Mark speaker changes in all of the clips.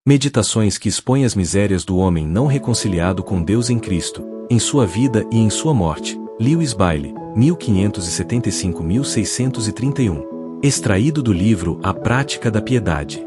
Speaker 1: Meditações que expõem as misérias do homem não reconciliado com Deus em Cristo, em sua vida e em sua morte. Lewis Bailey, 1575-1631. Extraído do livro A Prática da Piedade.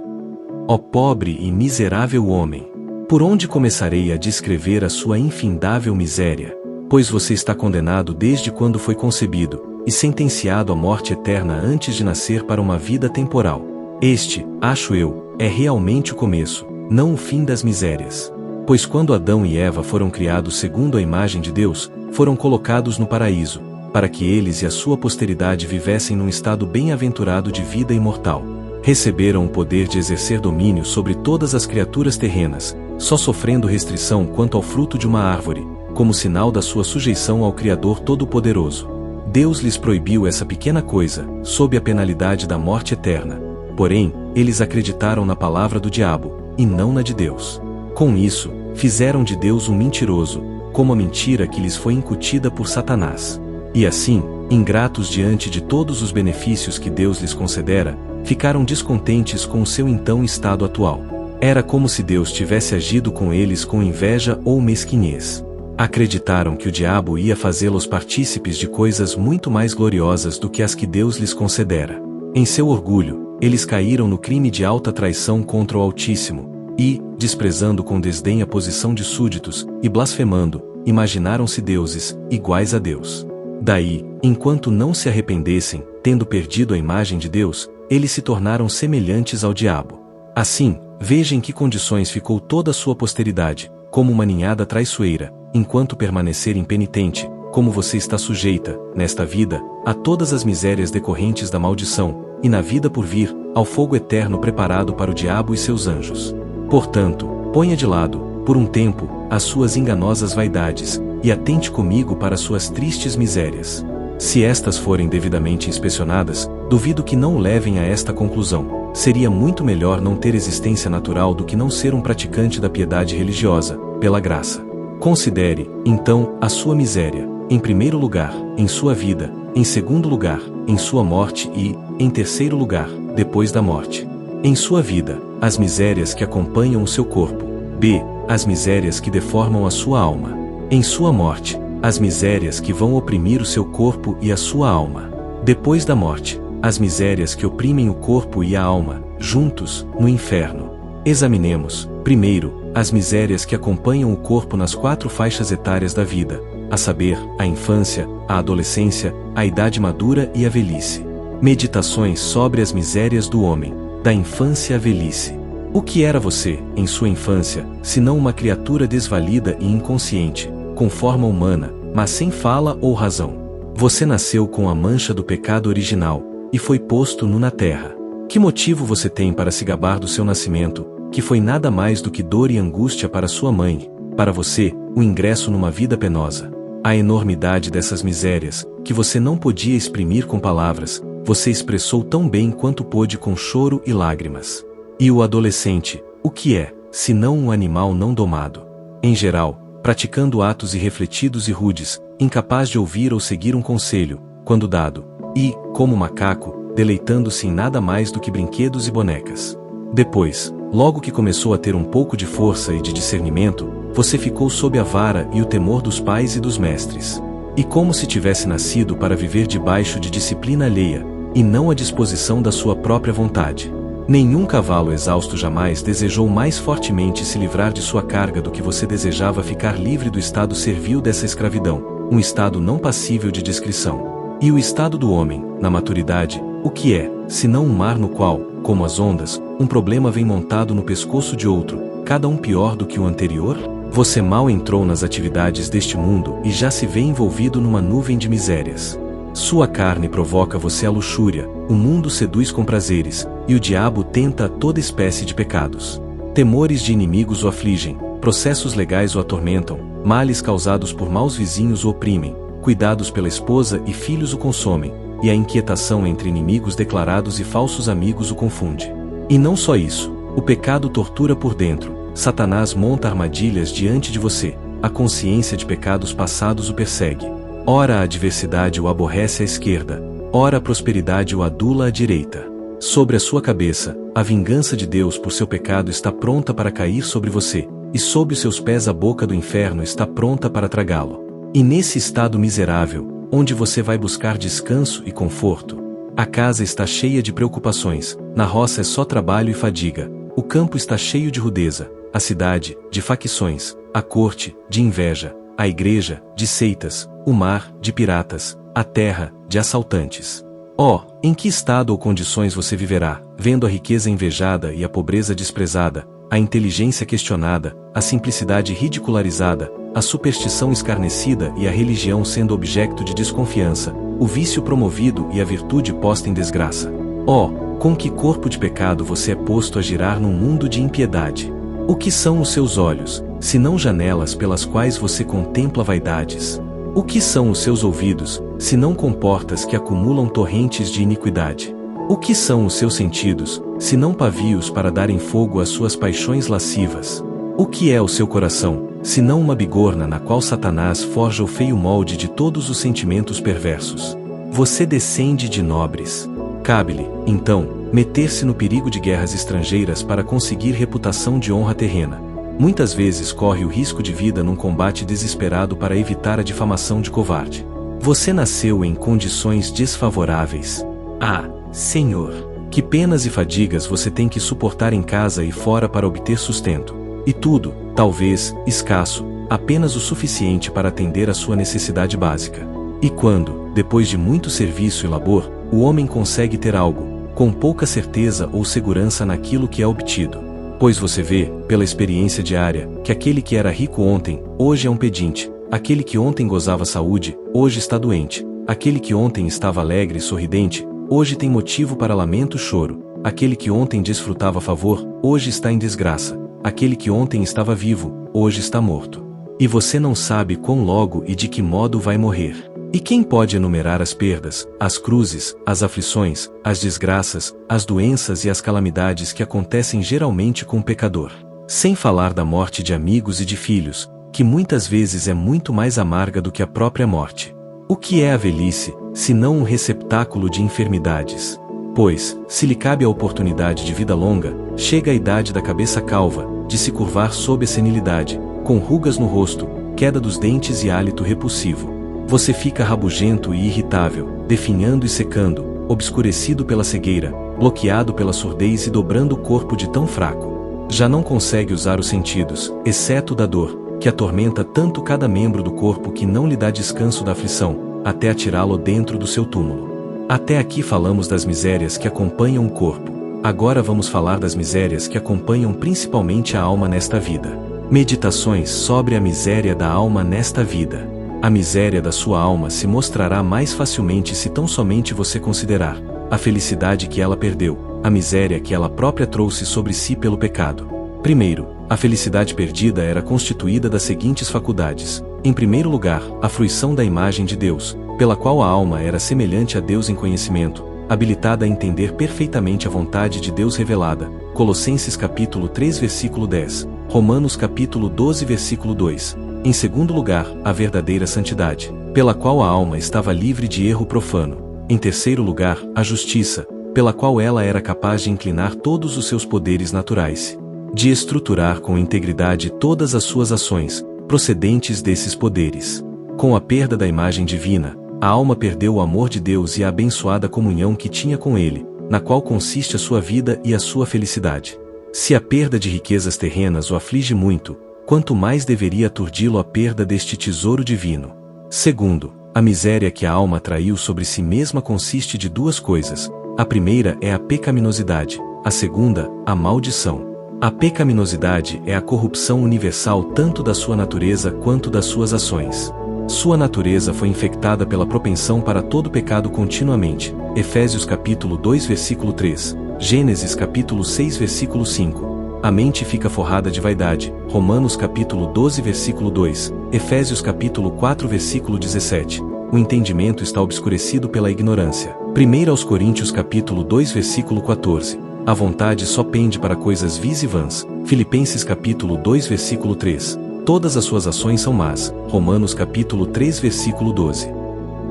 Speaker 1: Ó pobre e miserável homem! Por onde começarei a descrever a sua infindável miséria? Pois você está condenado desde quando foi concebido, e sentenciado à morte eterna antes de nascer para uma vida temporal. Este, acho eu, é realmente o começo, não o fim das misérias. Pois quando Adão e Eva foram criados segundo a imagem de Deus, foram colocados no paraíso, para que eles e a sua posteridade vivessem num estado bem-aventurado de vida imortal. Receberam o poder de exercer domínio sobre todas as criaturas terrenas, só sofrendo restrição quanto ao fruto de uma árvore, como sinal da sua sujeição ao Criador Todo-Poderoso. Deus lhes proibiu essa pequena coisa, sob a penalidade da morte eterna. Porém, eles acreditaram na palavra do diabo, e não na de Deus. Com isso, fizeram de Deus um mentiroso, como a mentira que lhes foi incutida por Satanás. E assim, ingratos diante de todos os benefícios que Deus lhes concedera, ficaram descontentes com o seu então estado atual. Era como se Deus tivesse agido com eles com inveja ou mesquinhez. Acreditaram que o diabo ia fazê-los partícipes de coisas muito mais gloriosas do que as que Deus lhes concedera. Em seu orgulho, eles caíram no crime de alta traição contra o Altíssimo, e, desprezando com desdém a posição de súditos, e blasfemando, imaginaram-se deuses, iguais a Deus. Daí, enquanto não se arrependessem, tendo perdido a imagem de Deus, eles se tornaram semelhantes ao diabo. Assim, veja em que condições ficou toda a sua posteridade, como uma ninhada traiçoeira, enquanto permanecer impenitente, como você está sujeita, nesta vida, a todas as misérias decorrentes da maldição, e na vida por vir, ao fogo eterno preparado para o diabo e seus anjos. Portanto, ponha de lado, por um tempo, as suas enganosas vaidades, e atente comigo para suas tristes misérias. Se estas forem devidamente inspecionadas, duvido que não o levem a esta conclusão. Seria muito melhor não ter existência natural do que não ser um praticante da piedade religiosa, pela graça. Considere, então, a sua miséria, em primeiro lugar, em sua vida, em segundo lugar, em sua morte e, em terceiro lugar, depois da morte. Em sua vida, as misérias que acompanham o seu corpo. B. As misérias que deformam a sua alma. Em sua morte, as misérias que vão oprimir o seu corpo e a sua alma. Depois da morte, as misérias que oprimem o corpo e a alma, juntos, no inferno. Examinemos, primeiro, as misérias que acompanham o corpo nas 4 faixas etárias da vida, a saber, a infância, a adolescência, a idade madura e a velhice. Meditações sobre as misérias do homem, da infância à velhice. O que era você, em sua infância, senão uma criatura desvalida e inconsciente, com forma humana, mas sem fala ou razão? Você nasceu com a mancha do pecado original, e foi posto nu na terra. Que motivo você tem para se gabar do seu nascimento, que foi nada mais do que dor e angústia para sua mãe, para você, o ingresso numa vida penosa? A enormidade dessas misérias, que você não podia exprimir com palavras, você expressou tão bem quanto pôde com choro e lágrimas. E o adolescente, o que é, senão um animal não domado? Em geral, praticando atos irrefletidos e rudes, incapaz de ouvir ou seguir um conselho, quando dado, e, como macaco, deleitando-se em nada mais do que brinquedos e bonecas. Depois, logo que começou a ter um pouco de força e de discernimento, você ficou sob a vara e o temor dos pais e dos mestres. E como se tivesse nascido para viver debaixo de disciplina alheia, e não à disposição da sua própria vontade. Nenhum cavalo exausto jamais desejou mais fortemente se livrar de sua carga do que você desejava ficar livre do estado servil dessa escravidão, um estado não passível de descrição. E o estado do homem, na maturidade, o que é, senão um mar no qual, como as ondas, um problema vem montado no pescoço de outro, cada um pior do que o anterior? Você mal entrou nas atividades deste mundo e já se vê envolvido numa nuvem de misérias. Sua carne provoca você à luxúria, o mundo seduz com prazeres, e o diabo tenta a toda espécie de pecados. Temores de inimigos o afligem, processos legais o atormentam, males causados por maus vizinhos o oprimem, cuidados pela esposa e filhos o consomem, e a inquietação entre inimigos declarados e falsos amigos o confunde. E não só isso, o pecado tortura por dentro, Satanás monta armadilhas diante de você, a consciência de pecados passados o persegue. Ora a adversidade o aborrece à esquerda, ora a prosperidade o adula à direita. Sobre a sua cabeça, a vingança de Deus por seu pecado está pronta para cair sobre você, e sob os seus pés a boca do inferno está pronta para tragá-lo. E nesse estado miserável, onde você vai buscar descanso e conforto, a casa está cheia de preocupações, na roça é só trabalho e fadiga, o campo está cheio de rudeza, a cidade, de facções, a corte, de inveja, a igreja, de seitas, o mar, de piratas, a terra, de assaltantes. Oh, em que estado ou condições você viverá, vendo a riqueza invejada e a pobreza desprezada, a inteligência questionada, a simplicidade ridicularizada, a superstição escarnecida e a religião sendo objeto de desconfiança, o vício promovido e a virtude posta em desgraça? Oh, com que corpo de pecado você é posto a girar num mundo de impiedade? O que são os seus olhos, senão janelas pelas quais você contempla vaidades? O que são os seus ouvidos, senão comportas que acumulam torrentes de iniquidade? O que são os seus sentidos, senão pavios para darem fogo às suas paixões lascivas? O que é o seu coração, senão uma bigorna na qual Satanás forja o feio molde de todos os sentimentos perversos? Você descende de nobres. Cabe-lhe, então, meter-se no perigo de guerras estrangeiras para conseguir reputação de honra terrena. Muitas vezes corre o risco de vida num combate desesperado para evitar a difamação de covarde. Você nasceu em condições desfavoráveis. Ah, Senhor! Que penas e fadigas você tem que suportar em casa e fora para obter sustento. E tudo, talvez, escasso, apenas o suficiente para atender à sua necessidade básica. E quando, depois de muito serviço e labor, o homem consegue ter algo, com pouca certeza ou segurança naquilo que é obtido. Pois você vê, pela experiência diária, que aquele que era rico ontem, hoje é um pedinte, aquele que ontem gozava saúde, hoje está doente, aquele que ontem estava alegre e sorridente, hoje tem motivo para lamento e choro, aquele que ontem desfrutava favor, hoje está em desgraça, aquele que ontem estava vivo, hoje está morto. E você não sabe quão logo e de que modo vai morrer. E quem pode enumerar as perdas, as cruzes, as aflições, as desgraças, as doenças e as calamidades que acontecem geralmente com o pecador? Sem falar da morte de amigos e de filhos, que muitas vezes é muito mais amarga do que a própria morte. O que é a velhice, senão um receptáculo de enfermidades? Pois, se lhe cabe a oportunidade de vida longa, chega a idade da cabeça calva, de se curvar sob a senilidade, com rugas no rosto, queda dos dentes e hálito repulsivo. Você fica rabugento e irritável, definhando e secando, obscurecido pela cegueira, bloqueado pela surdez e dobrando o corpo de tão fraco. Já não consegue usar os sentidos, exceto da dor, que atormenta tanto cada membro do corpo que não lhe dá descanso da aflição, até atirá-lo dentro do seu túmulo. Até aqui falamos das misérias que acompanham o corpo. Agora vamos falar das misérias que acompanham principalmente a alma nesta vida. Meditações sobre a miséria da alma nesta vida. A miséria da sua alma se mostrará mais facilmente se tão somente você considerar a felicidade que ela perdeu, a miséria que ela própria trouxe sobre si pelo pecado. Primeiro, a felicidade perdida era constituída das seguintes faculdades. Em primeiro lugar, a fruição da imagem de Deus, pela qual a alma era semelhante a Deus em conhecimento, habilitada a entender perfeitamente a vontade de Deus revelada. Colossenses capítulo 3 versículo 10, Romanos capítulo 12 versículo 2. Em segundo lugar, a verdadeira santidade, pela qual a alma estava livre de erro profano. Em terceiro lugar, a justiça, pela qual ela era capaz de inclinar todos os seus poderes naturais, de estruturar com integridade todas as suas ações, procedentes desses poderes. Com a perda da imagem divina, a alma perdeu o amor de Deus e a abençoada comunhão que tinha com Ele, na qual consiste a sua vida e a sua felicidade. Se a perda de riquezas terrenas o aflige muito, quanto mais deveria aturdi-lo a perda deste tesouro divino. Segundo, a miséria que a alma atraiu sobre si mesma consiste de duas coisas. A primeira é a pecaminosidade, a segunda, a maldição. A pecaminosidade é a corrupção universal tanto da sua natureza quanto das suas ações. Sua natureza foi infectada pela propensão para todo pecado continuamente. Efésios capítulo 2 versículo 3, Gênesis capítulo 6 versículo 5. A mente fica forrada de vaidade, Romanos capítulo 12 versículo 2, Efésios capítulo 4 versículo 17. O entendimento está obscurecido pela ignorância. 1 aos Coríntios capítulo 2 versículo 14. A vontade só pende para coisas vis e vãs, Filipenses capítulo 2 versículo 3. Todas as suas ações são más, Romanos capítulo 3 versículo 12.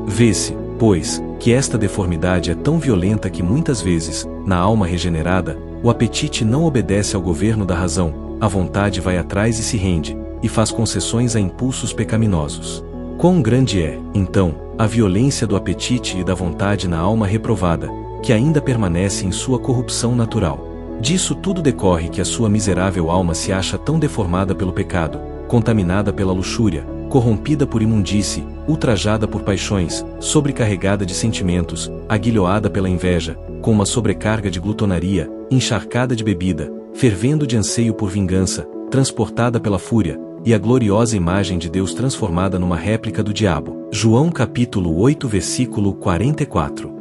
Speaker 1: Vê-se, pois, que esta deformidade é tão violenta que muitas vezes, na alma regenerada, o apetite não obedece ao governo da razão, a vontade vai atrás e se rende, e faz concessões a impulsos pecaminosos. Quão grande é, então, a violência do apetite e da vontade na alma reprovada, que ainda permanece em sua corrupção natural. Disso tudo decorre que a sua miserável alma se acha tão deformada pelo pecado, contaminada pela luxúria, corrompida por imundície, ultrajada por paixões, sobrecarregada de sentimentos, aguilhoada pela inveja, com uma sobrecarga de glutonaria, encharcada de bebida, fervendo de anseio por vingança, transportada pela fúria, e a gloriosa imagem de Deus transformada numa réplica do diabo. João capítulo 8 versículo 44.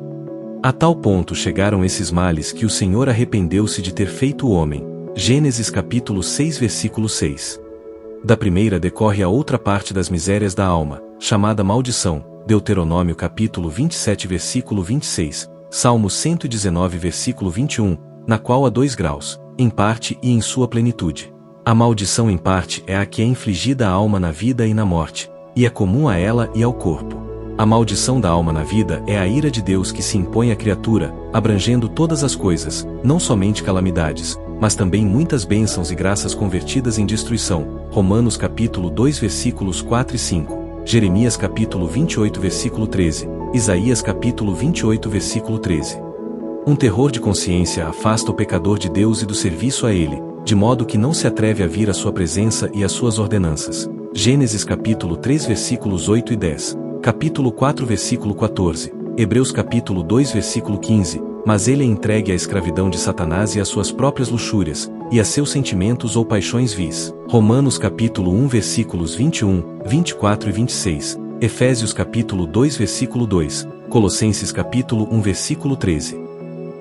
Speaker 1: A tal ponto chegaram esses males que o Senhor arrependeu-se de ter feito o homem. Gênesis capítulo 6 versículo 6. Da primeira decorre a outra parte das misérias da alma, chamada maldição, Deuteronômio capítulo 27 versículo 26, Salmo 119 versículo 21, na qual há 2 graus, em parte e em sua plenitude. A maldição em parte é a que é infligida à alma na vida e na morte, e é comum a ela e ao corpo. A maldição da alma na vida é a ira de Deus que se impõe à criatura, abrangendo todas as coisas, não somente calamidades, mas também muitas bênçãos e graças convertidas em destruição. Romanos capítulo 2 versículos 4 e 5, Jeremias capítulo 28 versículo 13, Isaías capítulo 28 versículo 13. Um terror de consciência afasta o pecador de Deus e do serviço a ele, de modo que não se atreve a vir à sua presença e às suas ordenanças. Gênesis capítulo 3 versículos 8 e 10, capítulo 4 versículo 14, Hebreus capítulo 2 versículo 15, mas ele é entregue à escravidão de Satanás e às suas próprias luxúrias, e a seus sentimentos ou paixões vis. Romanos capítulo 1 versículos 21, 24 e 26, Efésios capítulo 2 versículo 2, Colossenses capítulo 1 versículo 13.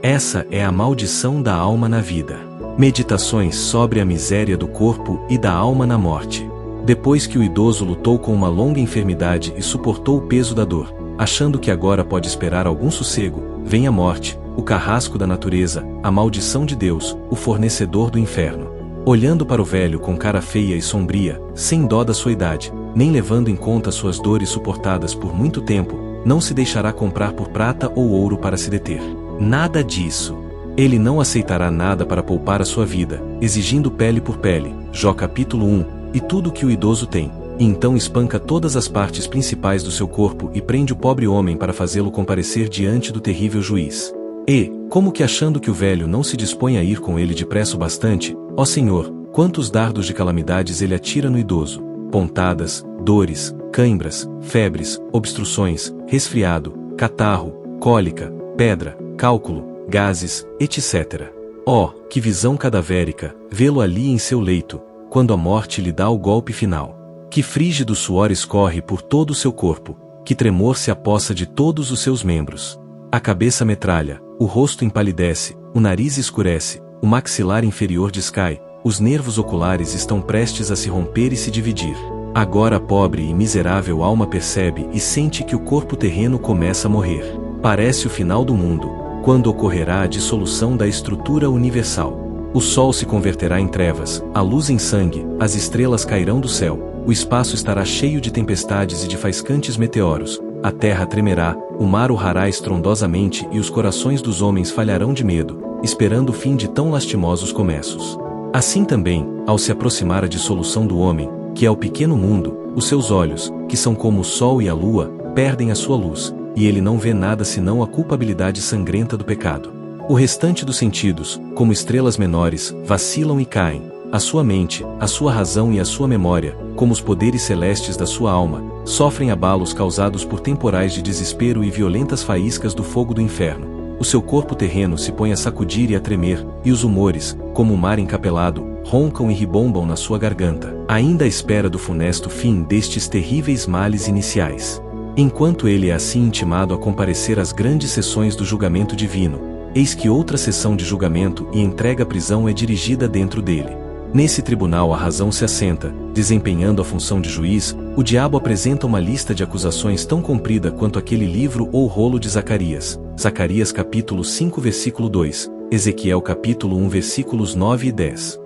Speaker 1: Essa é a maldição da alma na vida. Meditações sobre a miséria do corpo e da alma na morte. Depois que o idoso lutou com uma longa enfermidade e suportou o peso da dor, achando que agora pode esperar algum sossego, vem a morte, o carrasco da natureza, a maldição de Deus, o fornecedor do inferno. Olhando para o velho com cara feia e sombria, sem dó da sua idade, nem levando em conta suas dores suportadas por muito tempo, não se deixará comprar por prata ou ouro para se deter. Nada disso. Ele não aceitará nada para poupar a sua vida, exigindo pele por pele, Jó capítulo 1, e tudo o que o idoso tem, e então espanca todas as partes principais do seu corpo e prende o pobre homem para fazê-lo comparecer diante do terrível juiz. E, como que achando que o velho não se dispõe a ir com ele depressa o bastante, ó Senhor, quantos dardos de calamidades ele atira no idoso, pontadas, dores, cãibras, febres, obstruções, resfriado, catarro, cólica, pedra, cálculo, gases, etc. Oh, que visão cadavérica, vê-lo ali em seu leito, quando a morte lhe dá o golpe final. Que frígido suor escorre por todo o seu corpo, que tremor se apossa de todos os seus membros. A cabeça metralha, o rosto empalidece, o nariz escurece, o maxilar inferior descai, os nervos oculares estão prestes a se romper e se dividir. Agora a pobre e miserável alma percebe e sente que o corpo terreno começa a morrer. Parece o final do mundo, quando ocorrerá a dissolução da estrutura universal. O sol se converterá em trevas, a luz em sangue, as estrelas cairão do céu, o espaço estará cheio de tempestades e de faiscantes meteoros, a terra tremerá, o mar urrará estrondosamente e os corações dos homens falharão de medo, esperando o fim de tão lastimosos começos. Assim também, ao se aproximar a dissolução do homem, que é o pequeno mundo, os seus olhos, que são como o sol e a lua, perdem a sua luz, e ele não vê nada senão a culpabilidade sangrenta do pecado. O restante dos sentidos, como estrelas menores, vacilam e caem. A sua mente, a sua razão e a sua memória, como os poderes celestes da sua alma, sofrem abalos causados por temporais de desespero e violentas faíscas do fogo do inferno. O seu corpo terreno se põe a sacudir e a tremer, e os humores, como o mar encapelado, roncam e ribombam na sua garganta, ainda à espera do funesto fim destes terríveis males iniciais. Enquanto ele é assim intimado a comparecer às grandes sessões do julgamento divino, eis que outra sessão de julgamento e entrega à prisão é dirigida dentro dele. Nesse tribunal a razão se assenta, desempenhando a função de juiz, o diabo apresenta uma lista de acusações tão comprida quanto aquele livro ou rolo de Zacarias. Zacarias capítulo 5 versículo 2, Ezequiel capítulo 1 versículos 9 e 10.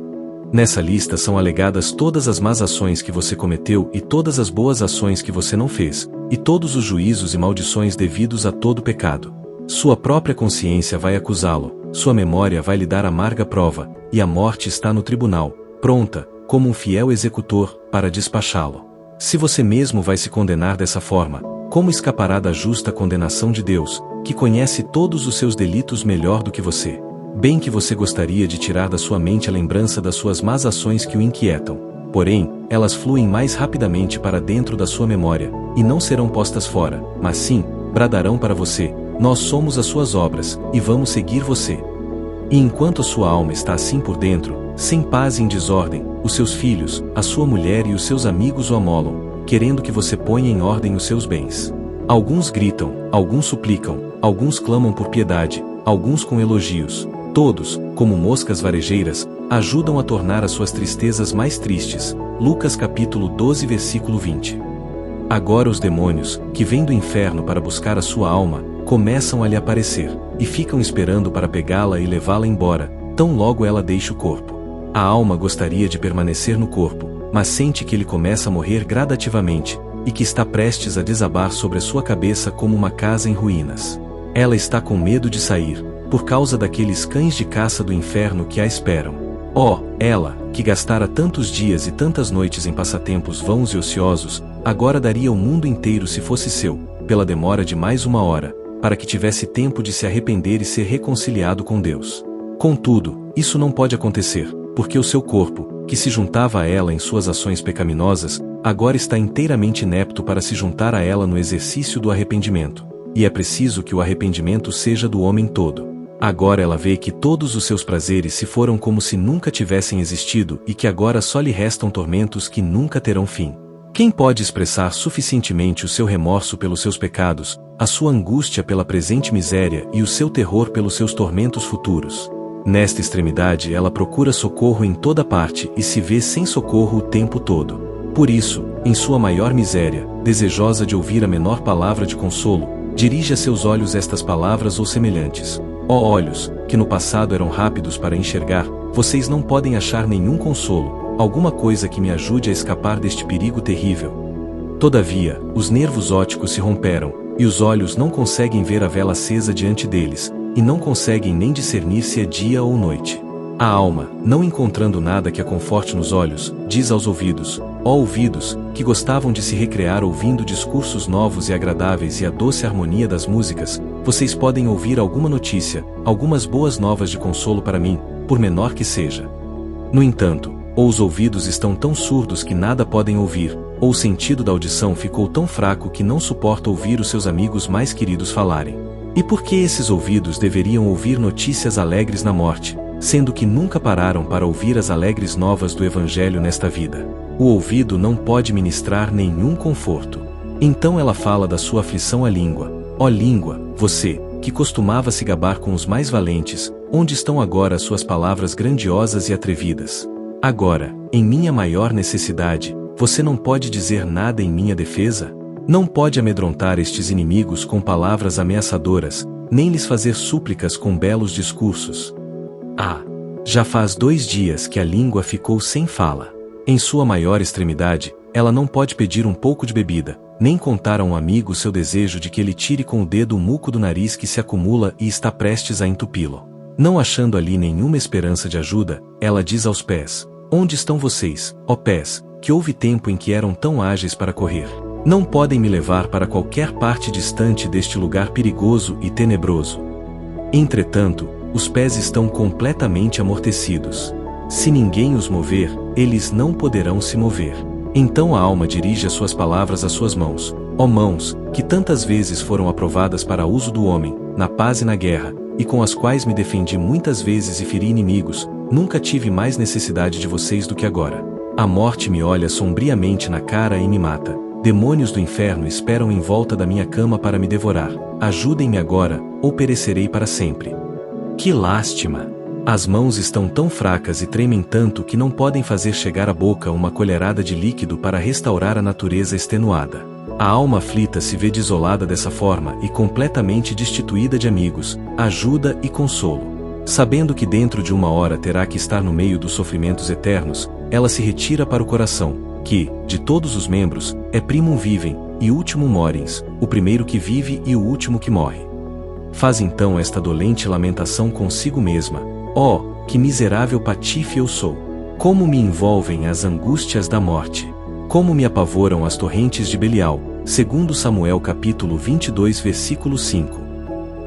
Speaker 1: Nessa lista são alegadas todas as más ações que você cometeu e todas as boas ações que você não fez, e todos os juízos e maldições devidos a todo pecado. Sua própria consciência vai acusá-lo, sua memória vai lhe dar amarga prova, e a morte está no tribunal, pronta, como um fiel executor, para despachá-lo. Se você mesmo vai se condenar dessa forma, como escapará da justa condenação de Deus, que conhece todos os seus delitos melhor do que você? Bem que você gostaria de tirar da sua mente a lembrança das suas más ações que o inquietam. Porém, elas fluem mais rapidamente para dentro da sua memória, e não serão postas fora, mas sim, bradarão para você: nós somos as suas obras, e vamos seguir você. E enquanto a sua alma está assim por dentro, sem paz e em desordem, os seus filhos, a sua mulher e os seus amigos o amolam, querendo que você ponha em ordem os seus bens. Alguns gritam, alguns suplicam, alguns clamam por piedade, alguns com elogios. Todos, como moscas varejeiras, ajudam a tornar as suas tristezas mais tristes. Lucas capítulo 12 versículo 20. Agora os demônios, que vêm do inferno para buscar a sua alma, começam a lhe aparecer, e ficam esperando para pegá-la e levá-la embora, tão logo ela deixa o corpo. A alma gostaria de permanecer no corpo, mas sente que ele começa a morrer gradativamente, e que está prestes a desabar sobre a sua cabeça como uma casa em ruínas. Ela está com medo de sair, por causa daqueles cães de caça do inferno que a esperam. Oh, ela, que gastara tantos dias e tantas noites em passatempos vãos e ociosos, agora daria o mundo inteiro se fosse seu, pela demora de mais uma hora, para que tivesse tempo de se arrepender e ser reconciliado com Deus. Contudo, isso não pode acontecer, porque o seu corpo, que se juntava a ela em suas ações pecaminosas, agora está inteiramente inepto para se juntar a ela no exercício do arrependimento, e é preciso que o arrependimento seja do homem todo. Agora ela vê que todos os seus prazeres se foram como se nunca tivessem existido e que agora só lhe restam tormentos que nunca terão fim. Quem pode expressar suficientemente o seu remorso pelos seus pecados, a sua angústia pela presente miséria e o seu terror pelos seus tormentos futuros? Nesta extremidade ela procura socorro em toda parte e se vê sem socorro o tempo todo. Por isso, em sua maior miséria, desejosa de ouvir a menor palavra de consolo, dirige a seus olhos estas palavras ou semelhantes: ó olhos, que no passado eram rápidos para enxergar, vocês não podem achar nenhum consolo, alguma coisa que me ajude a escapar deste perigo terrível. Todavia, os nervos ópticos se romperam, e os olhos não conseguem ver a vela acesa diante deles, e não conseguem nem discernir se é dia ou noite. A alma, não encontrando nada que a conforte nos olhos, diz aos ouvidos: ó ouvidos, que gostavam de se recrear ouvindo discursos novos e agradáveis e a doce harmonia das músicas, vocês podem ouvir alguma notícia, algumas boas novas de consolo para mim, por menor que seja. No entanto, ou os ouvidos estão tão surdos que nada podem ouvir, ou o sentido da audição ficou tão fraco que não suporta ouvir os seus amigos mais queridos falarem. E por que esses ouvidos deveriam ouvir notícias alegres na morte, sendo que nunca pararam para ouvir as alegres novas do Evangelho nesta vida? O ouvido não pode ministrar nenhum conforto. Então ela fala da sua aflição à língua: ó língua, você, que costumava se gabar com os mais valentes, onde estão agora as suas palavras grandiosas e atrevidas? Agora, em minha maior necessidade, você não pode dizer nada em minha defesa? Não pode amedrontar estes inimigos com palavras ameaçadoras, nem lhes fazer súplicas com belos discursos. Ah! Já faz 2 dias que a língua ficou sem fala. Em sua maior extremidade, ela não pode pedir um pouco de bebida, nem contar a um amigo seu desejo de que ele tire com o dedo o muco do nariz que se acumula e está prestes a entupi-lo. Não achando ali nenhuma esperança de ajuda, ela diz aos pés: onde estão vocês, ó pés, que houve tempo em que eram tão ágeis para correr? Não podem me levar para qualquer parte distante deste lugar perigoso e tenebroso. Entretanto, os pés estão completamente amortecidos. Se ninguém os mover, eles não poderão se mover. Então a alma dirige as suas palavras às suas mãos: ó mãos, que tantas vezes foram aprovadas para uso do homem, na paz e na guerra, e com as quais me defendi muitas vezes e feri inimigos, nunca tive mais necessidade de vocês do que agora. A morte me olha sombriamente na cara e me mata. Demônios do inferno esperam em volta da minha cama para me devorar. Ajudem-me agora, ou perecerei para sempre. Que lástima! As mãos estão tão fracas e tremem tanto que não podem fazer chegar à boca uma colherada de líquido para restaurar a natureza extenuada. A alma aflita se vê desolada dessa forma e completamente destituída de amigos, ajuda e consolo. Sabendo que dentro de uma hora terá que estar no meio dos sofrimentos eternos, ela se retira para o coração, que, de todos os membros, é primum vivem, e último morens, o primeiro que vive e o último que morre. Faz então esta dolente lamentação consigo mesma: ó, que miserável patife eu sou! Como me envolvem as angústias da morte! Como me apavoram as torrentes de Belial, segundo Samuel capítulo 22 versículo 5.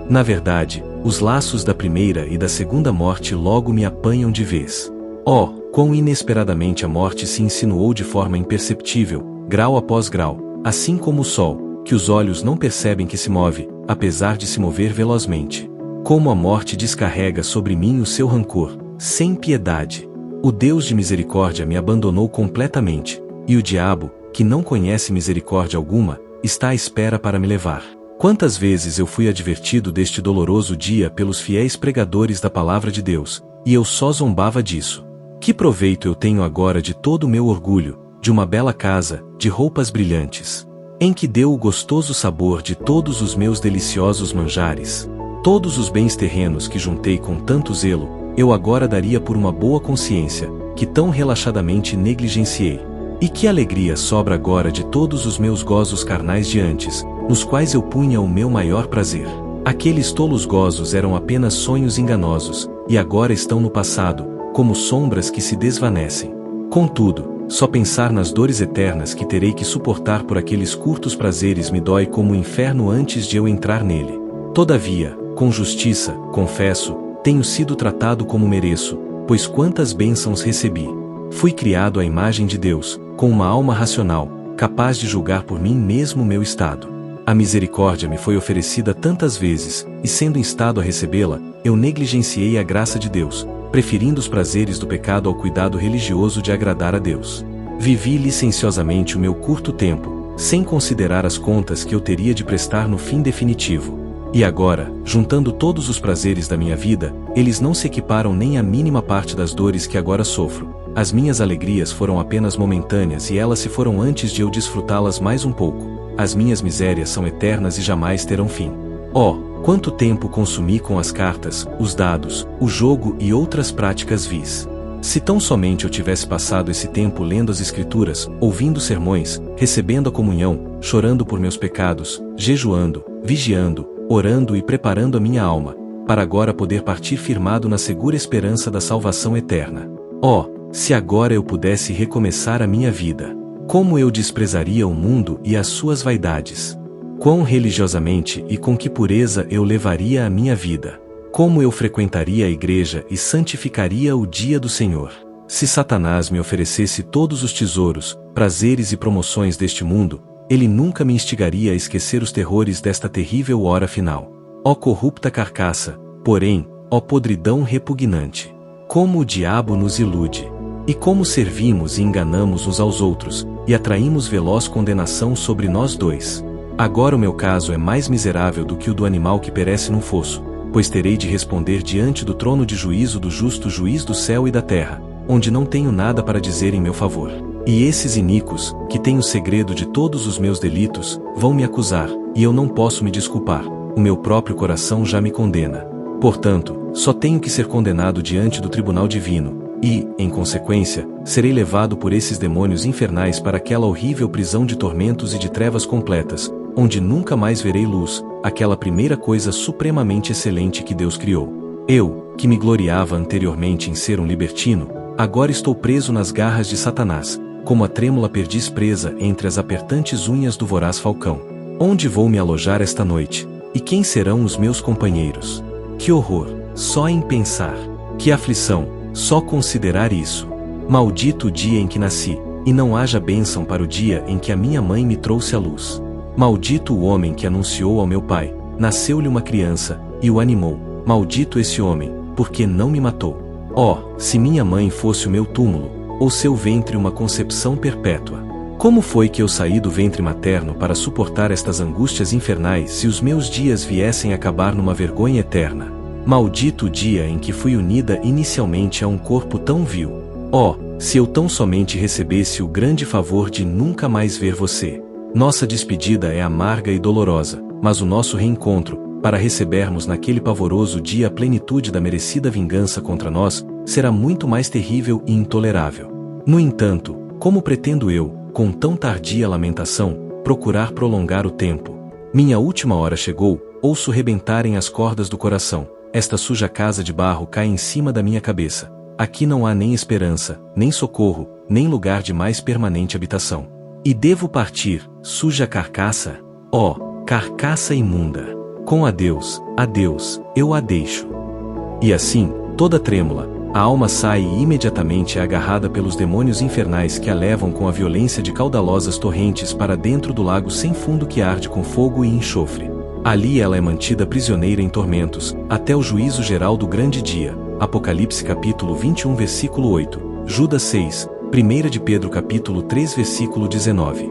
Speaker 1: Na verdade, os laços da primeira e da segunda morte logo me apanham de vez. Ó, quão inesperadamente a morte se insinuou de forma imperceptível, grau após grau, assim como o sol, que os olhos não percebem que se move, apesar de se mover velozmente. Como a morte descarrega sobre mim o seu rancor, sem piedade. O Deus de misericórdia me abandonou completamente, e o diabo, que não conhece misericórdia alguma, está à espera para me levar. Quantas vezes eu fui advertido deste doloroso dia pelos fiéis pregadores da palavra de Deus, e eu só zombava disso. Que proveito eu tenho agora de todo o meu orgulho, de uma bela casa, de roupas brilhantes, em que deu o gostoso sabor de todos os meus deliciosos manjares? Todos os bens terrenos que juntei com tanto zelo, eu agora daria por uma boa consciência, que tão relaxadamente negligenciei. E que alegria sobra agora de todos os meus gozos carnais de antes, nos quais eu punha o meu maior prazer. Aqueles tolos gozos eram apenas sonhos enganosos, e agora estão no passado, como sombras que se desvanecem. Contudo, só pensar nas dores eternas que terei que suportar por aqueles curtos prazeres me dói como o inferno antes de eu entrar nele. Todavia, com justiça, confesso, tenho sido tratado como mereço, pois quantas bênçãos recebi. Fui criado à imagem de Deus, com uma alma racional, capaz de julgar por mim mesmo o meu estado. A misericórdia me foi oferecida tantas vezes, e sendo instado a recebê-la, eu negligenciei a graça de Deus, preferindo os prazeres do pecado ao cuidado religioso de agradar a Deus. Vivi licenciosamente o meu curto tempo, sem considerar as contas que eu teria de prestar no fim definitivo. E agora, juntando todos os prazeres da minha vida, eles não se equiparam nem à mínima parte das dores que agora sofro. As minhas alegrias foram apenas momentâneas e elas se foram antes de eu desfrutá-las mais um pouco. As minhas misérias são eternas e jamais terão fim. Oh, quanto tempo consumi com as cartas, os dados, o jogo e outras práticas vis. Se tão somente eu tivesse passado esse tempo lendo as Escrituras, ouvindo sermões, recebendo a comunhão, chorando por meus pecados, jejuando, vigiando, orando e preparando a minha alma, para agora poder partir firmado na segura esperança da salvação eterna. Oh, se agora eu pudesse recomeçar a minha vida! Como eu desprezaria o mundo e as suas vaidades! Quão religiosamente e com que pureza eu levaria a minha vida! Como eu frequentaria a igreja e santificaria o dia do Senhor! Se Satanás me oferecesse todos os tesouros, prazeres e promoções deste mundo, ele nunca me instigaria a esquecer os terrores desta terrível hora final. Ó corrupta carcaça, porém, ó podridão repugnante! Como o diabo nos ilude! E como servimos e enganamos uns aos outros, e atraímos veloz condenação sobre nós dois. Agora o meu caso é mais miserável do que o do animal que perece num fosso, pois terei de responder diante do trono de juízo do justo juiz do céu e da terra, onde não tenho nada para dizer em meu favor. E esses iníquos, que têm o segredo de todos os meus delitos, vão me acusar, e eu não posso me desculpar. O meu próprio coração já me condena. Portanto, só tenho que ser condenado diante do tribunal divino, e, em consequência, serei levado por esses demônios infernais para aquela horrível prisão de tormentos e de trevas completas, onde nunca mais verei luz, aquela primeira coisa supremamente excelente que Deus criou. Eu, que me gloriava anteriormente em ser um libertino, agora estou preso nas garras de Satanás, como a trêmula perdiz presa entre as apertantes unhas do voraz falcão. Onde vou me alojar esta noite? E quem serão os meus companheiros? Que horror, só em pensar! Que aflição, só considerar isso! Maldito o dia em que nasci, e não haja bênção para o dia em que a minha mãe me trouxe à luz. Maldito o homem que anunciou ao meu pai, nasceu-lhe uma criança, e o animou. Maldito esse homem, porque não me matou. Oh, se minha mãe fosse o meu túmulo, ou seu ventre uma concepção perpétua! Como foi que eu saí do ventre materno para suportar estas angústias infernais se os meus dias viessem a acabar numa vergonha eterna? Maldito o dia em que fui unida inicialmente a um corpo tão vil. Oh, se eu tão somente recebesse o grande favor de nunca mais ver você! Nossa despedida é amarga e dolorosa, mas o nosso reencontro, para recebermos naquele pavoroso dia a plenitude da merecida vingança contra nós, será muito mais terrível e intolerável. No entanto, como pretendo eu, com tão tardia lamentação, procurar prolongar o tempo. Minha última hora chegou, ouço rebentarem as cordas do coração. Esta suja casa de barro cai em cima da minha cabeça. Aqui não há nem esperança, nem socorro, nem lugar de mais permanente habitação. E devo partir, suja carcaça? Ó, carcaça imunda! Com adeus, eu a deixo. E assim, toda trêmula, a alma sai e imediatamente é agarrada pelos demônios infernais que a levam com a violência de caudalosas torrentes para dentro do lago sem fundo que arde com fogo e enxofre. Ali ela é mantida prisioneira em tormentos, até o juízo geral do grande dia. Apocalipse capítulo 21 versículo 8, Judas 6, 1 de Pedro capítulo 3 versículo 19.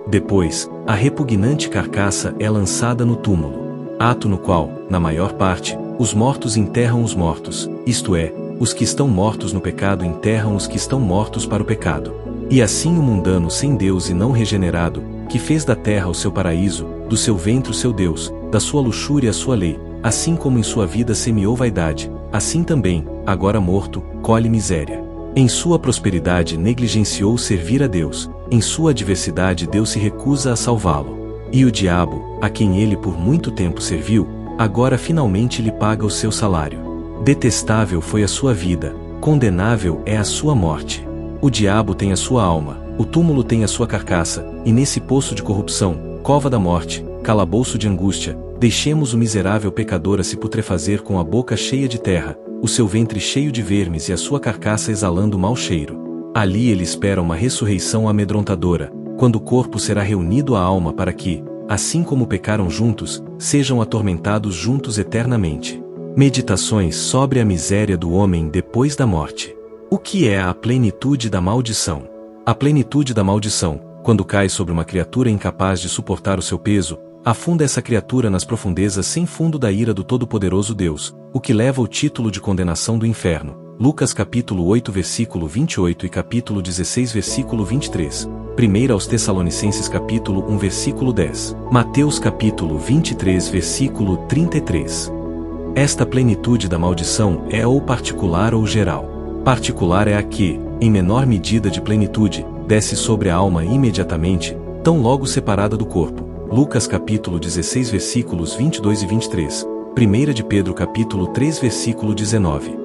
Speaker 1: Depois, a repugnante carcaça é lançada no túmulo, ato no qual, na maior parte, os mortos enterram os mortos, isto é, os que estão mortos no pecado enterram os que estão mortos para o pecado. E assim o mundano sem Deus e não regenerado, que fez da terra o seu paraíso, do seu ventre o seu Deus, da sua luxúria a sua lei, assim como em sua vida semeou vaidade, assim também, agora morto, colhe miséria. Em sua prosperidade negligenciou servir a Deus, em sua adversidade Deus se recusa a salvá-lo. E o diabo, a quem ele por muito tempo serviu, agora finalmente lhe paga o seu salário. Detestável foi a sua vida, condenável é a sua morte. O diabo tem a sua alma, o túmulo tem a sua carcaça, e nesse poço de corrupção, cova da morte, calabouço de angústia, deixemos o miserável pecador a se putrefazer com a boca cheia de terra, o seu ventre cheio de vermes e a sua carcaça exalando mau cheiro. Ali ele espera uma ressurreição amedrontadora, quando o corpo será reunido à alma para que, assim como pecaram juntos, sejam atormentados juntos eternamente. Meditações sobre a miséria do homem depois da morte. O que é a plenitude da maldição? A plenitude da maldição, quando cai sobre uma criatura incapaz de suportar o seu peso, afunda essa criatura nas profundezas sem fundo da ira do Todo-Poderoso Deus, o que leva o título de condenação do inferno. Lucas capítulo 8 versículo 28 e capítulo 16 versículo 23. 1 aos Tessalonicenses capítulo 1 versículo 10. Mateus capítulo 23 versículo 33. Esta plenitude da maldição é ou particular ou geral. Particular é a que, em menor medida de plenitude, desce sobre a alma imediatamente, tão logo separada do corpo. Lucas capítulo 16 versículos 22 e 23. 1 de Pedro capítulo 3 versículo 19.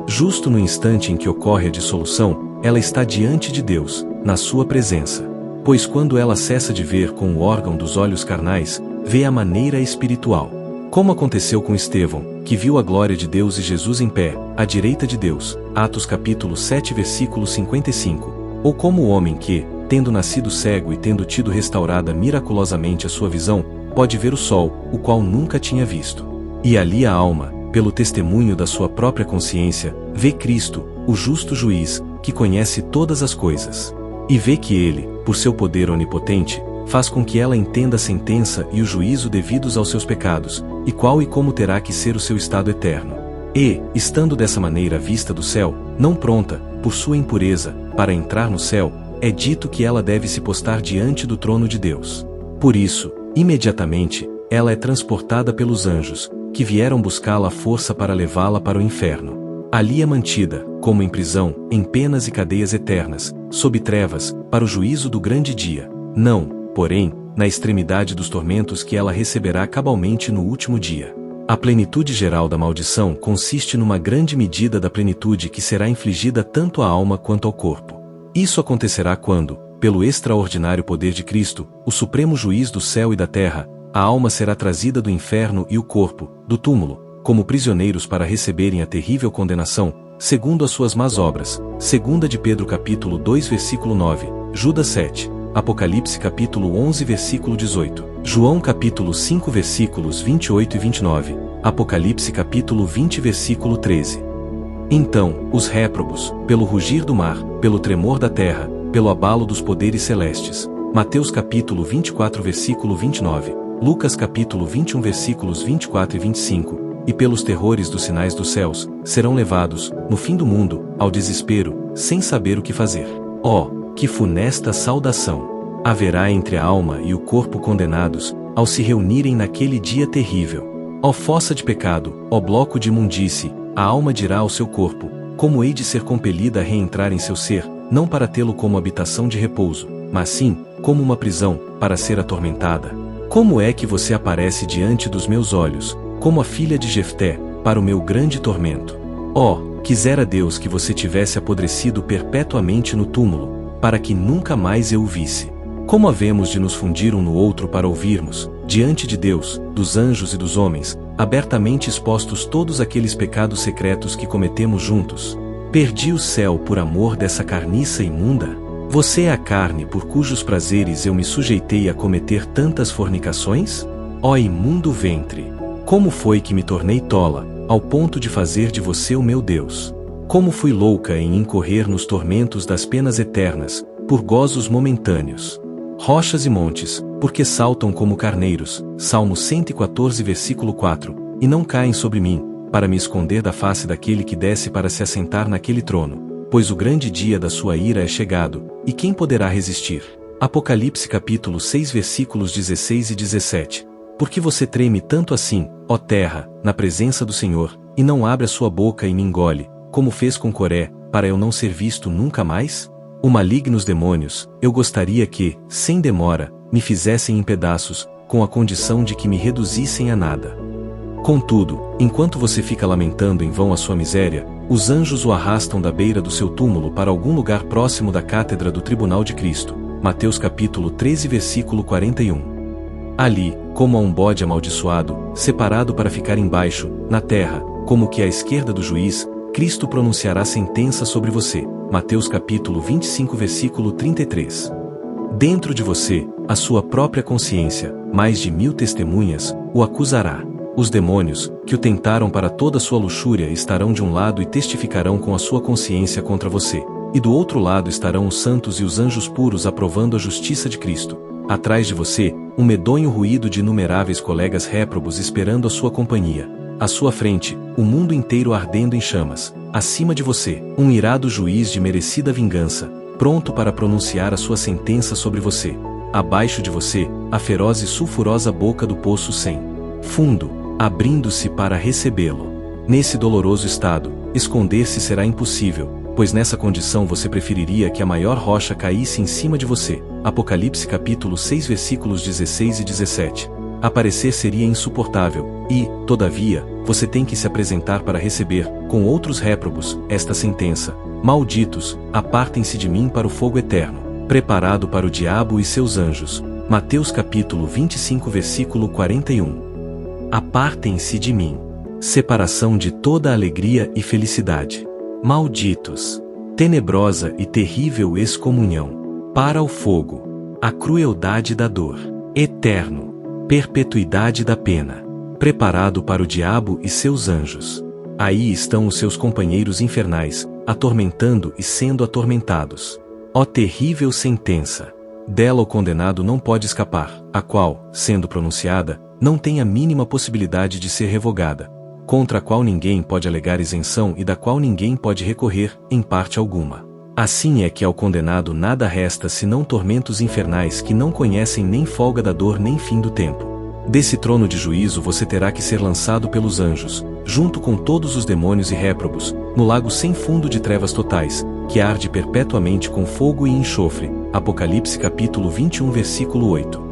Speaker 1: Justo no instante em que ocorre a dissolução, ela está diante de Deus, na sua presença. Pois quando ela cessa de ver com o órgão dos olhos carnais, vê a maneira espiritual. Como aconteceu com Estevão, que viu a glória de Deus e Jesus em pé, à direita de Deus, Atos capítulo 7 versículo 55, ou como o homem que, tendo nascido cego e tendo tido restaurada miraculosamente a sua visão, pode ver o sol, o qual nunca tinha visto. E ali a alma, pelo testemunho da sua própria consciência, vê Cristo, o justo juiz, que conhece todas as coisas. E vê que ele, por seu poder onipotente, faz com que ela entenda a sentença e o juízo devidos aos seus pecados, e qual e como terá que ser o seu estado eterno. E, estando dessa maneira à vista do céu, não pronta, por sua impureza, para entrar no céu, é dito que ela deve se postar diante do trono de Deus. Por isso, imediatamente, ela é transportada pelos anjos, que vieram buscá-la à força para levá-la para o inferno. Ali é mantida, como em prisão, em penas e cadeias eternas, sob trevas, para o juízo do grande dia. Não, porém, na extremidade dos tormentos que ela receberá cabalmente no último dia. A plenitude geral da maldição consiste numa grande medida da plenitude que será infligida tanto à alma quanto ao corpo. Isso acontecerá quando, pelo extraordinário poder de Cristo, o supremo juiz do céu e da terra, a alma será trazida do inferno e o corpo, do túmulo, como prisioneiros para receberem a terrível condenação, segundo as suas más obras. 2 de Pedro capítulo 2 versículo 9, Judas 7. Apocalipse capítulo 11 versículo 18, João capítulo 5 versículos 28 e 29, Apocalipse capítulo 20 versículo 13. Então, os réprobos, pelo rugir do mar, pelo tremor da terra, pelo abalo dos poderes celestes. Mateus capítulo 24 versículo 29, Lucas capítulo 21 versículos 24 e 25, e pelos terrores dos sinais dos céus, serão levados, no fim do mundo, ao desespero, sem saber o que fazer. Que funesta saudação! Haverá entre a alma e o corpo condenados, ao se reunirem naquele dia terrível. Ó fossa de pecado, ó bloco de imundície, a alma dirá ao seu corpo, como hei de ser compelida a reentrar em seu ser, não para tê-lo como habitação de repouso, mas sim, como uma prisão, para ser atormentada? Como é que você aparece diante dos meus olhos, como a filha de Jefté, para o meu grande tormento? Oh, quisera Deus que você tivesse apodrecido perpetuamente no túmulo, para que nunca mais eu o visse. Como havemos de nos fundir um no outro para ouvirmos, diante de Deus, dos anjos e dos homens, abertamente expostos todos aqueles pecados secretos que cometemos juntos? Perdi o céu por amor dessa carniça imunda? Você é a carne por cujos prazeres eu me sujeitei a cometer tantas fornicações? Ó imundo ventre! Como foi que me tornei tola, ao ponto de fazer de você o meu Deus? Como fui louca em incorrer nos tormentos das penas eternas, por gozos momentâneos? Rochas e montes, porque saltam como carneiros, Salmo 114 versículo 4, e não caem sobre mim, para me esconder da face daquele que desce para se assentar naquele trono, pois o grande dia da sua ira é chegado, e quem poderá resistir? Apocalipse capítulo 6 versículos 16 e 17. Por que você treme tanto assim, ó terra, na presença do Senhor, e não abre a sua boca e me engole, como fez com Coré, para eu não ser visto nunca mais? O malignos demônios, eu gostaria que, sem demora, me fizessem em pedaços, com a condição de que me reduzissem a nada. Contudo, enquanto você fica lamentando em vão a sua miséria, os anjos o arrastam da beira do seu túmulo para algum lugar próximo da cátedra do tribunal de Cristo. Mateus capítulo 13 versículo 41. Ali, como a um bode amaldiçoado, separado para ficar embaixo, na terra, como que à esquerda do juiz, Cristo pronunciará sentença sobre você. Mateus capítulo 25 versículo 33. Dentro de você, a sua própria consciência, mais de 1000 testemunhas, o acusará. Os demônios, que o tentaram para toda a sua luxúria estarão de um lado e testificarão com a sua consciência contra você, e do outro lado estarão os santos e os anjos puros aprovando a justiça de Cristo. Atrás de você, um medonho ruído de inumeráveis colegas réprobos esperando a sua companhia. À sua frente, o mundo inteiro ardendo em chamas. Acima de você, um irado juiz de merecida vingança, pronto para pronunciar a sua sentença sobre você. Abaixo de você, a feroz e sulfurosa boca do poço sem fundo, abrindo-se para recebê-lo. Nesse doloroso estado, esconder-se será impossível, pois nessa condição você preferiria que a maior rocha caísse em cima de você. Apocalipse capítulo 6 versículos 16 e 17. Aparecer seria insuportável, e, todavia, você tem que se apresentar para receber, com outros réprobos, esta sentença: malditos, apartem-se de mim para o fogo eterno, preparado para o diabo e seus anjos. Mateus capítulo 25 versículo 41. Apartem-se de mim. Separação de toda alegria e felicidade. Malditos. Tenebrosa e terrível excomunhão. Para o fogo. A crueldade da dor. Eterno. Perpetuidade da pena. Preparado para o diabo e seus anjos. Aí estão os seus companheiros infernais, atormentando e sendo atormentados. Ó terrível sentença! Dela o condenado não pode escapar, a qual, sendo pronunciada, não tem a mínima possibilidade de ser revogada, contra a qual ninguém pode alegar isenção e da qual ninguém pode recorrer, em parte alguma. Assim é que ao condenado nada resta senão tormentos infernais que não conhecem nem folga da dor nem fim do tempo. Desse trono de juízo você terá que ser lançado pelos anjos, junto com todos os demônios e réprobos, no lago sem fundo de trevas totais, que arde perpetuamente com fogo e enxofre. Apocalipse capítulo 21 versículo 8.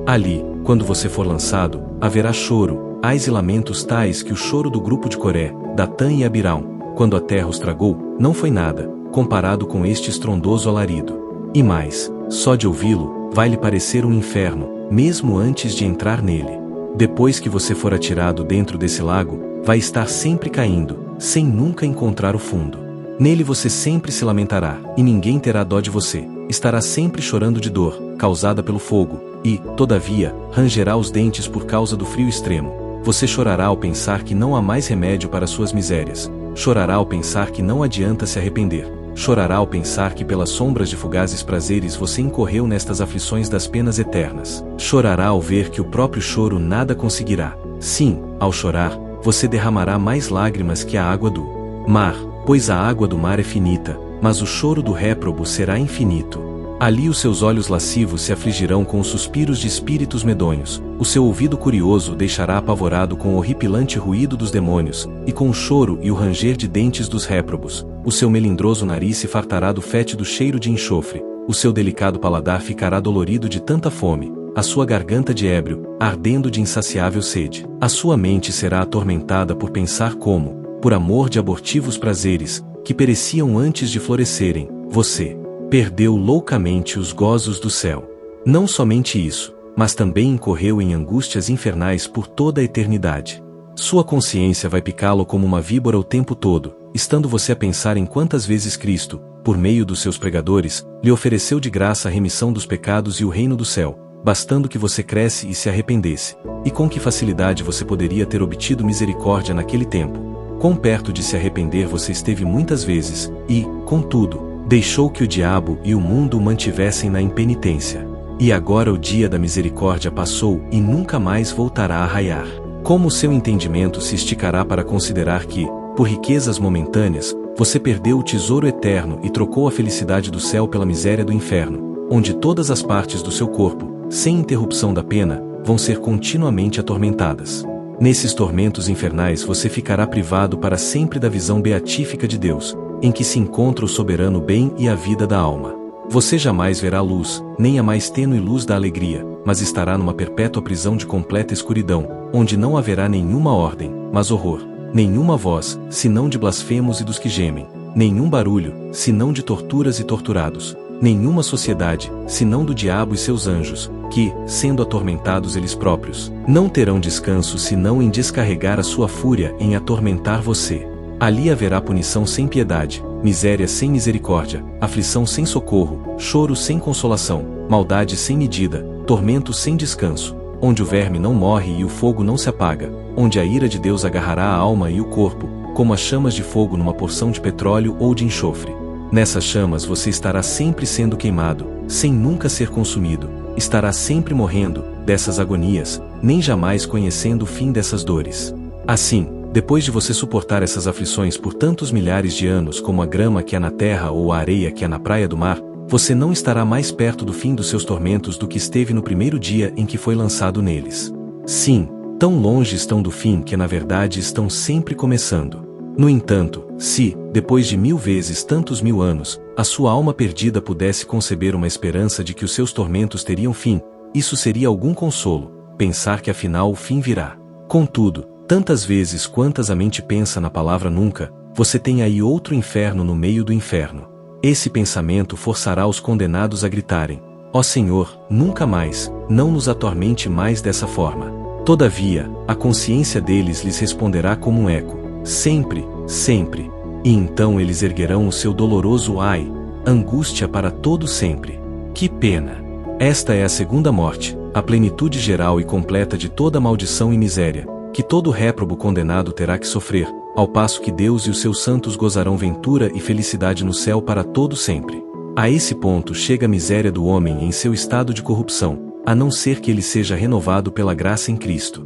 Speaker 1: Ali, quando você for lançado, haverá choro, ais e lamentos tais que o choro do grupo de Coré, Datã e Abirão, quando a terra os tragou, não foi nada, comparado com este estrondoso alarido. E mais, só de ouvi-lo, vai lhe parecer um inferno, mesmo antes de entrar nele. Depois que você for atirado dentro desse lago, vai estar sempre caindo, sem nunca encontrar o fundo. Nele você sempre se lamentará, e ninguém terá dó de você, estará sempre chorando de dor, causada pelo fogo, e, todavia, rangerá os dentes por causa do frio extremo. Você chorará ao pensar que não há mais remédio para suas misérias, chorará ao pensar que não adianta se arrepender, chorará ao pensar que pelas sombras de fugazes prazeres você incorreu nestas aflições das penas eternas, chorará ao ver que o próprio choro nada conseguirá. Sim, ao chorar, você derramará mais lágrimas que a água do mar, pois a água do mar é finita, mas o choro do réprobo será infinito. Ali os seus olhos lascivos se afligirão com os suspiros de espíritos medonhos, o seu ouvido curioso deixará apavorado com o horripilante ruído dos demônios, e com o choro e o ranger de dentes dos réprobos, o seu melindroso nariz se fartará do fétido cheiro de enxofre, o seu delicado paladar ficará dolorido de tanta fome, a sua garganta de ébrio, ardendo de insaciável sede. A sua mente será atormentada por pensar como, por amor de abortivos prazeres, que pereciam antes de florescerem, você perdeu loucamente os gozos do céu. Não somente isso, mas também incorreu em angústias infernais por toda a eternidade. Sua consciência vai picá-lo como uma víbora o tempo todo, estando você a pensar em quantas vezes Cristo, por meio dos seus pregadores, lhe ofereceu de graça a remissão dos pecados e o reino do céu, bastando que você cresce e se arrependesse, e com que facilidade você poderia ter obtido misericórdia naquele tempo. Quão perto de se arrepender você esteve muitas vezes, e, contudo, deixou que o diabo e o mundo o mantivessem na impenitência. E agora o dia da misericórdia passou e nunca mais voltará a raiar. Como o seu entendimento se esticará para considerar que, por riquezas momentâneas, você perdeu o tesouro eterno e trocou a felicidade do céu pela miséria do inferno, onde todas as partes do seu corpo, sem interrupção da pena, vão ser continuamente atormentadas. Nesses tormentos infernais você ficará privado para sempre da visão beatífica de Deus, em que se encontra o soberano bem e a vida da alma. Você jamais verá luz, nem a mais tênue luz da alegria, mas estará numa perpétua prisão de completa escuridão, onde não haverá nenhuma ordem, mas horror, nenhuma voz, senão de blasfemos e dos que gemem, nenhum barulho, senão de torturas e torturados, nenhuma sociedade, senão do diabo e seus anjos, que, sendo atormentados eles próprios, não terão descanso senão em descarregar a sua fúria em atormentar você. Ali haverá punição sem piedade, miséria sem misericórdia, aflição sem socorro, choro sem consolação, maldade sem medida, tormento sem descanso, onde o verme não morre e o fogo não se apaga, onde a ira de Deus agarrará a alma e o corpo, como as chamas de fogo numa porção de petróleo ou de enxofre. Nessas chamas você estará sempre sendo queimado, sem nunca ser consumido, estará sempre morrendo dessas agonias, nem jamais conhecendo o fim dessas dores. Assim, depois de você suportar essas aflições por tantos milhares de anos como a grama que há na terra ou a areia que há na praia do mar, você não estará mais perto do fim dos seus tormentos do que esteve no primeiro dia em que foi lançado neles. Sim, tão longe estão do fim que na verdade estão sempre começando. No entanto, se, depois de 1000 vezes tantos 1000 anos, a sua alma perdida pudesse conceber uma esperança de que os seus tormentos teriam fim, isso seria algum consolo, pensar que afinal o fim virá. Contudo, tantas vezes quantas a mente pensa na palavra nunca, você tem aí outro inferno no meio do inferno. Esse pensamento forçará os condenados a gritarem: ó Senhor, nunca mais, não nos atormente mais dessa forma. Todavia, a consciência deles lhes responderá como um eco: sempre, sempre. E então eles erguerão o seu doloroso ai, angústia para todo sempre. Que pena! Esta é a segunda morte, a plenitude geral e completa de toda maldição e miséria, que todo réprobo condenado terá que sofrer, ao passo que Deus e os seus santos gozarão ventura e felicidade no céu para todo sempre. A esse ponto chega a miséria do homem em seu estado de corrupção, a não ser que ele seja renovado pela graça em Cristo.